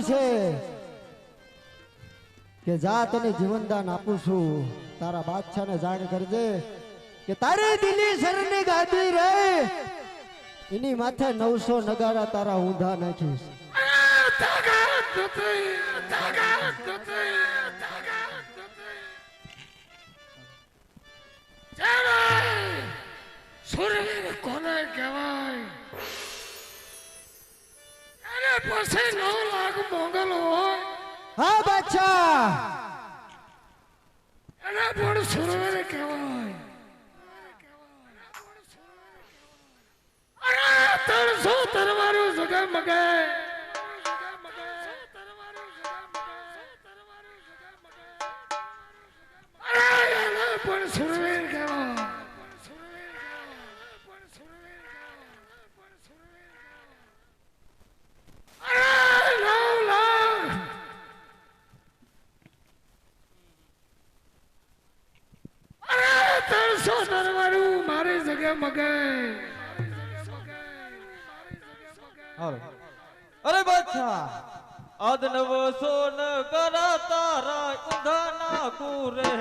છે કે જા તને જીવનદાન આપું છું, તારા બાદશાહને જાણ કરજે કે તારી દિલ્હી શરની ગાદી રે એની માથે 900 નગારા તારા ઊંધા નાખીશ. સુરવીર કોને કહેવાય? અરે પછી 9 લાખ મોગલ હોય. હા બાદશાહ, એને પણ સુરવીર કહેવાય. અરે 300 તરવારો જગા મગાય. અરે એને પણ સુરવીર કહેવાય. મારી જગ્યા મગાય. અરે બાદશાહ, આદ 900 નગારા તારા ઊંધા નાખું રે.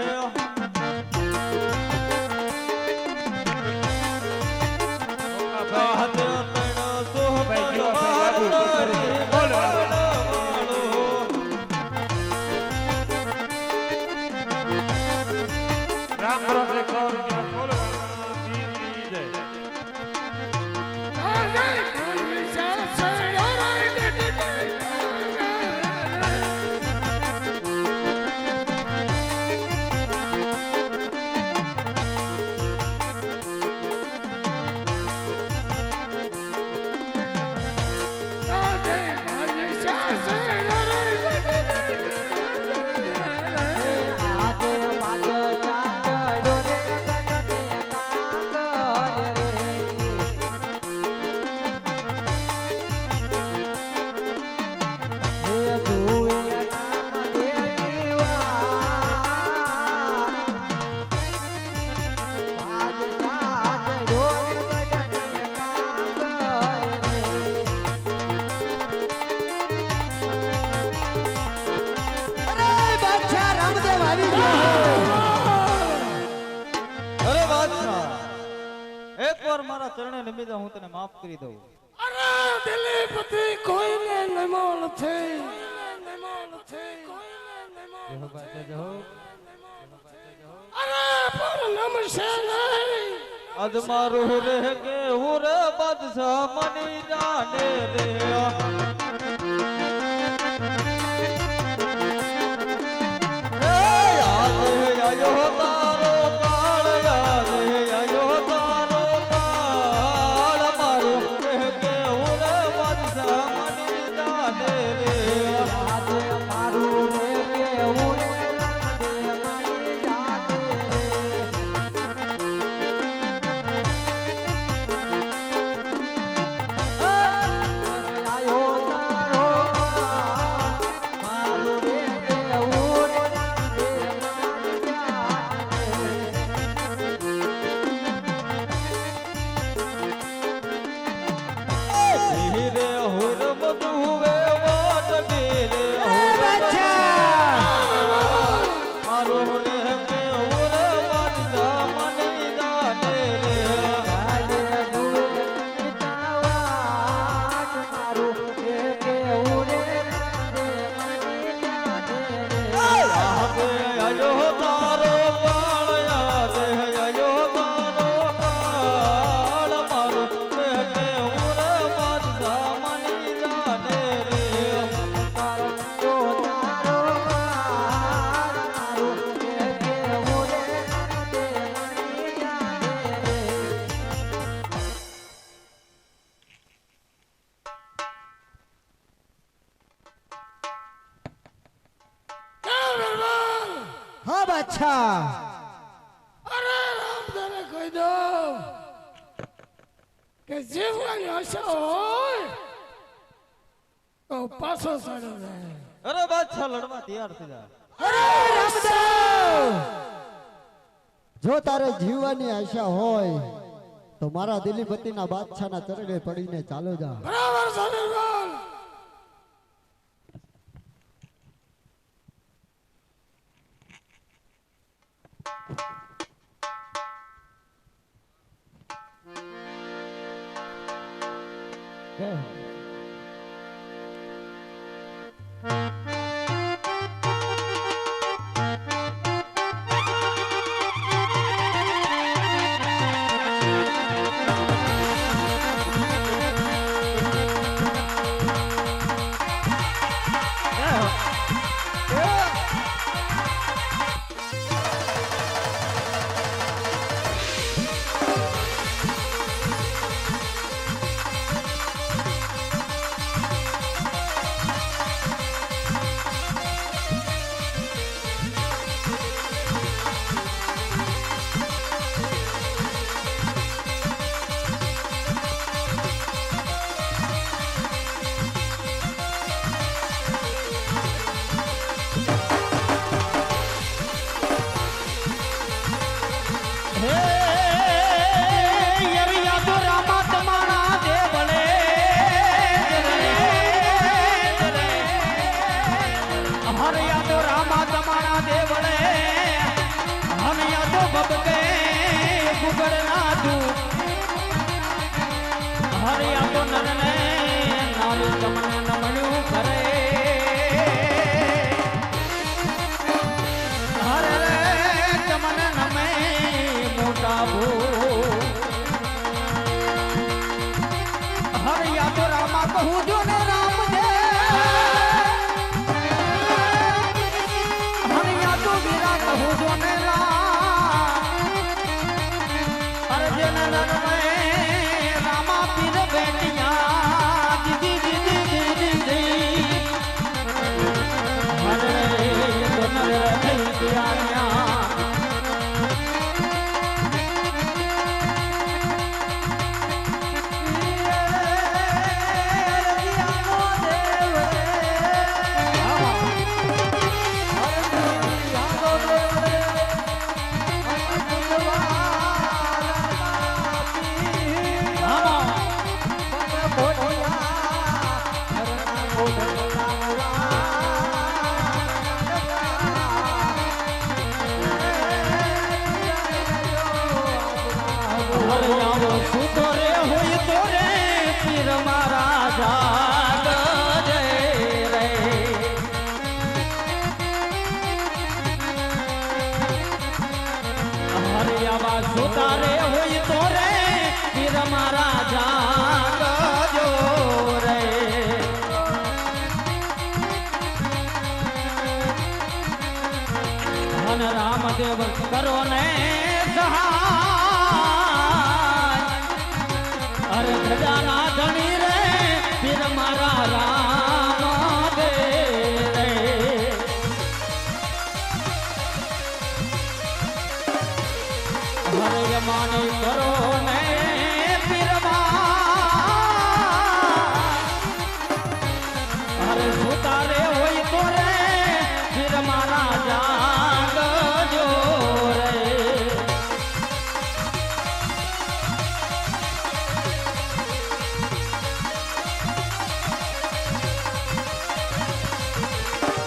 મારા ચરણે નમી હું તને માફ કરી દઉં. અરે દિલીપતિ કોઈને નમો નથી. અરે પણ નમશે નહીં. અજ મારું રે કે હું રે બાદશાહ મની જાને રે. હા બાદશાહ. અરે રામદાને કહી દો કે જીવવાની આશા હોય તો પાછો સાડો જાય. અરે બાદશાહ લડવા તૈયાર થઈ જા. અરે રામદેવ, જો તારે જીવવાની આશા હોય તો મારા દિલીપતિના બાદશાહના ચરણે પડીને ચાલો જા. બરાબર સાહેબ. કે રામદેવ કરો ને સહાય અરે ખજાના ધણી રે પીર મારા રામદેવ રે હરે માની કરો ને પીર અરે સુતારે હોય તો રે પીર મારા જાગજો રે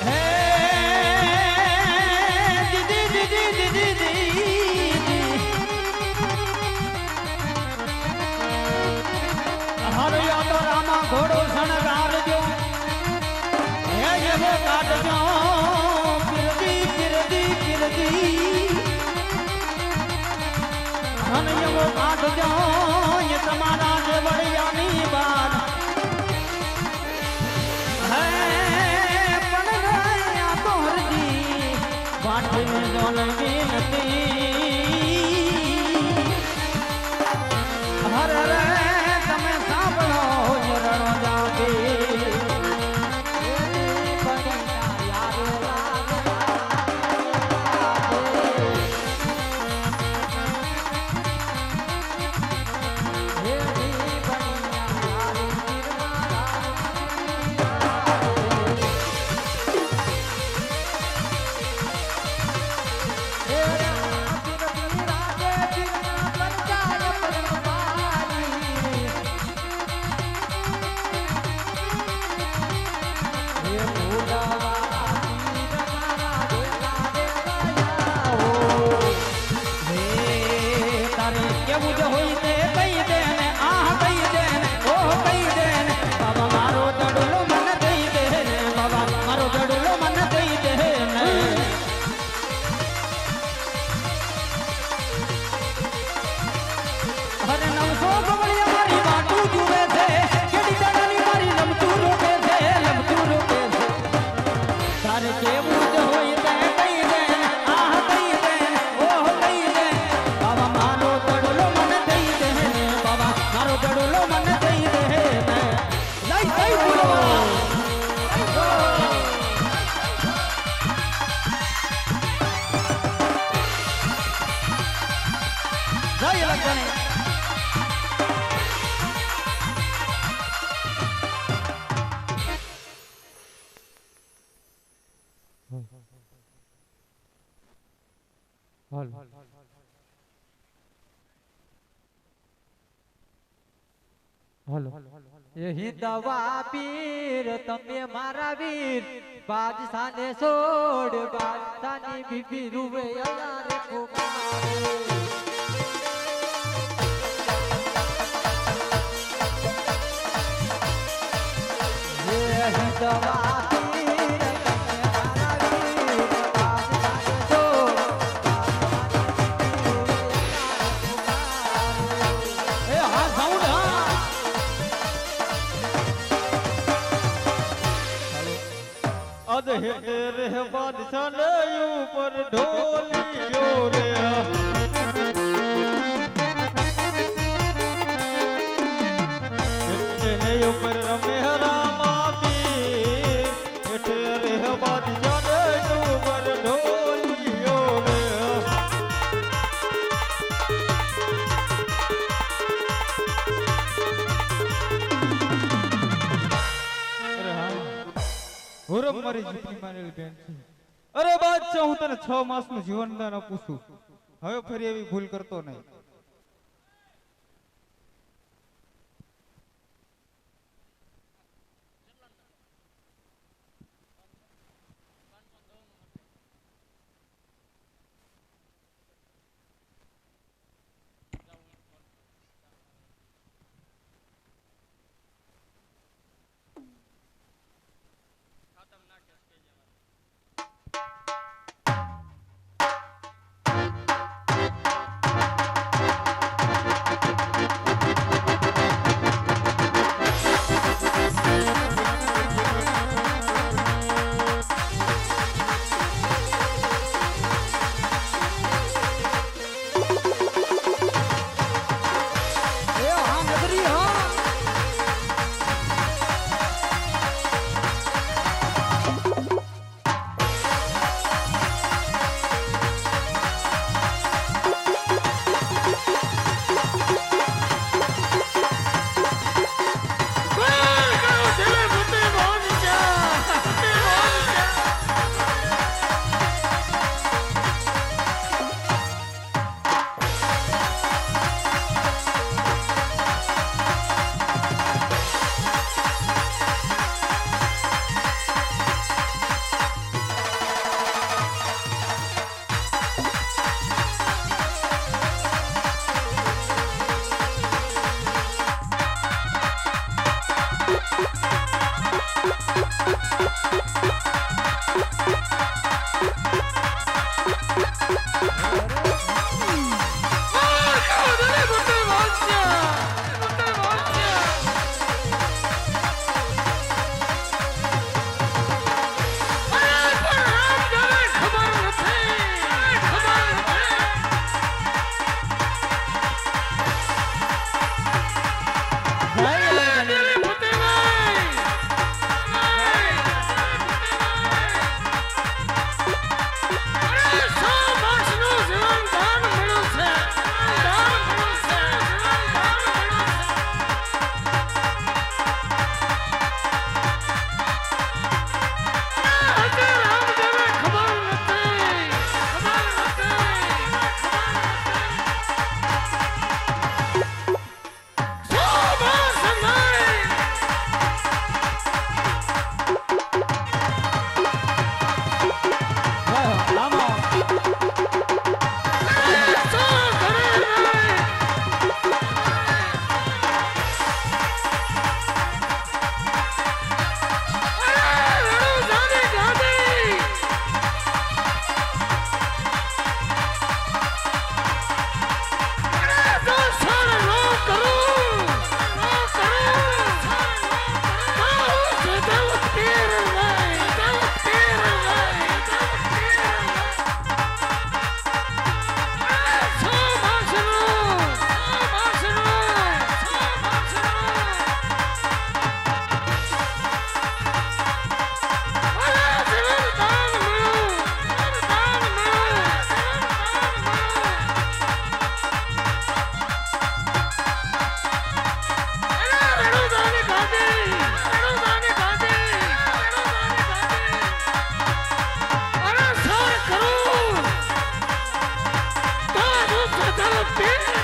હે દીદી દીદી દીદી હરિયા તો રામા ઘોડો શણગારજો હે જેવો કાઢજો કિરદી કિરદી કિરદી હન જેવો કાઢજો એ તમારા જે વડિયાની બાદ હે પણ રહ્યા તો હરજી વાટીને જોલવી નથી હર રે તમે સાંભળો રણો જાતી કેવું જ હોય તે કહી દે ને આ કહી દે ને ઓ કહી દે જાણે એ હિતવા પીર તમે મારા વીર બાદશાહને છોડ બાદશાહની બીબી રૂવે અલારે પુકારે એ હિતવા પીર તમે મારા વીર બાદશાહને છોડ બાદશાહની બીબી રૂવે અલારે પુકારે એ હા સાઉન્ડ હા અદ હેતે રે બાદશાહ ને ઉપર ઢોલિયો રે હેતે ને ઉપર રમે રામા પીર હેતે રે બાદશાહ ને ઉપર ઢોલિયો રે અરે હા હુરમ મારી જીતની માનેલી બેન છે. અરે બાદશાહ હું તને 6 માસનું જીવનદાન આપું છું. હવે ફરી એવી ભૂલ કરતો નહીં. તારા પેટ